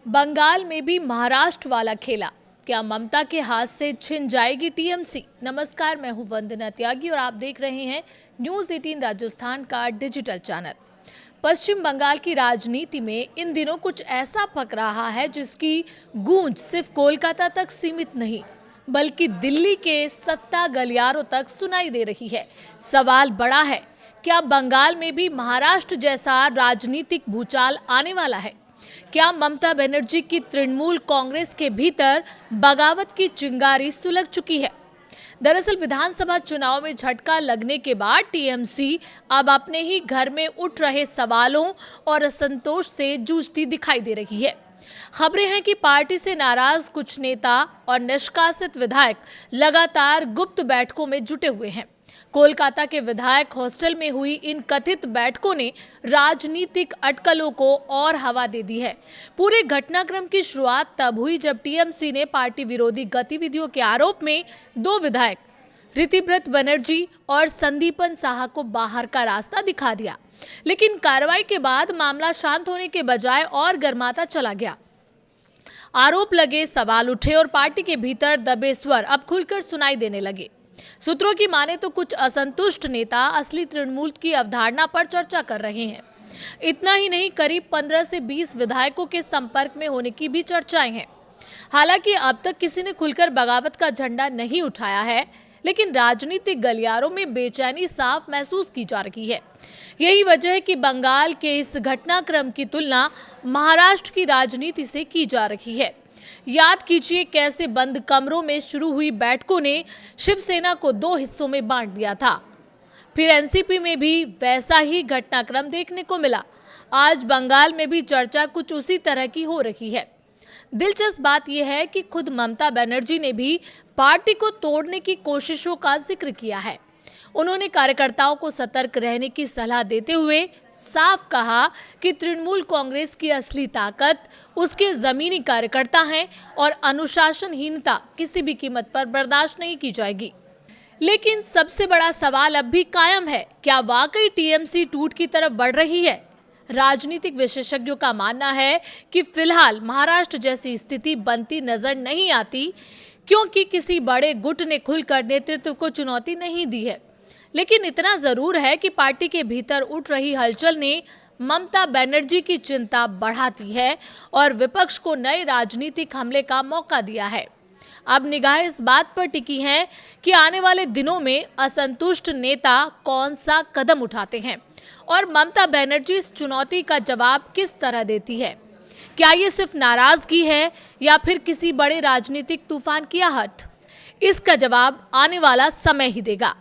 बंगाल में भी महाराष्ट्र वाला खेला। क्या ममता के हाथ से छिन जाएगी टीएमसी? नमस्कार, मैं हूं वंदना त्यागी और आप देख रहे हैं न्यूज़ 18 राजस्थान का डिजिटल चैनल। पश्चिम बंगाल की राजनीति में इन दिनों कुछ ऐसा पक रहा है जिसकी गूंज सिर्फ कोलकाता तक सीमित नहीं बल्कि दिल्ली के सत्ता गलियारों तक सुनाई दे रही है। सवाल बड़ा है, क्या बंगाल में भी महाराष्ट्र जैसा राजनीतिक भूचाल आने वाला है? क्या ममता बनर्जी की तृणमूल कांग्रेस के भीतर बगावत की चिंगारी सुलग चुकी है? दरअसल विधानसभा चुनाव में झटका लगने के बाद टीएमसी अब अपने ही घर में उठ रहे सवालों और असंतोष से जूझती दिखाई दे रही है। खबरें हैं कि पार्टी से नाराज कुछ नेता और निष्कासित विधायक लगातार गुप्त बैठकों में जुटे हुए हैं। कोलकाता के विधायक हॉस्टल में हुई इन कथित बैठकों ने राजनीतिक अटकलों को और हवा दे दी है। पूरे घटनाक्रम की शुरुआत तब हुई जब टीएमसी ने पार्टी विरोधी गतिविधियों के आरोप में दो विधायक ऋतिव्रत बनर्जी और संदीपन साहा को बाहर का रास्ता दिखा दिया। लेकिन कार्रवाई के बाद मामला शांत होने के बजाय और गर्माता चला गया। आरोप लगे, सवाल उठे और पार्टी के भीतर दबे स्वर अब खुलकर सुनाई देने लगे। सूत्रों की माने तो कुछ असंतुष्ट नेता असली तृणमूल की अवधारणा पर चर्चा कर रहे हैं। इतना ही नहीं, करीब 15 से 20 विधायकों के संपर्क में होने की भी चर्चाएं हैं। हालांकि अब तक किसी ने खुलकर बगावत का झंडा नहीं उठाया है, लेकिन राजनीतिक गलियारों में बेचैनी साफ महसूस की जा रही है। यही वजह है कि बंगाल के इस घटनाक्रम की तुलना महाराष्ट्र की राजनीति से की जा रही है। याद कीजिए कैसे बंद कमरों में शुरू हुई बैठकों ने शिवसेना को 2 हिस्सों में बांट दिया था। फिर एनसीपी में भी वैसा ही घटनाक्रम देखने को मिला। आज बंगाल में भी चर्चा कुछ उसी तरह की हो रही है। दिलचस्प बात यह है कि खुद ममता बनर्जी ने भी पार्टी को तोड़ने की कोशिशों का जिक्र किया है। उन्होंने कार्यकर्ताओं को सतर्क रहने की सलाह देते हुए साफ कहा कि तृणमूल कांग्रेस की असली ताकत उसके जमीनी कार्यकर्ता हैं और अनुशासनहीनता किसी भी कीमत पर बर्दाश्त नहीं की जाएगी। लेकिन सबसे बड़ा सवाल अब भी कायम है, क्या वाकई टीएमसी टूट की तरफ बढ़ रही है? राजनीतिक विशेषज्ञों का मानना है कि फिलहाल महाराष्ट्र जैसी स्थिति बनती नजर नहीं आती, क्योंकि किसी बड़े गुट ने खुलकर नेतृत्व को चुनौती नहीं दी है। लेकिन इतना जरूर है कि पार्टी के भीतर उठ रही हलचल ने ममता बनर्जी की चिंता बढ़ा दी है और विपक्ष को नए राजनीतिक हमले का मौका दिया है। अब निगाहें इस बात पर टिकी हैं कि आने वाले दिनों में असंतुष्ट नेता कौन सा कदम उठाते हैं और ममता बनर्जी इस चुनौती का जवाब किस तरह देती है। क्या ये सिर्फ नाराजगी है या फिर किसी बड़े राजनीतिक तूफान की आहट? इसका जवाब आने वाला समय ही देगा।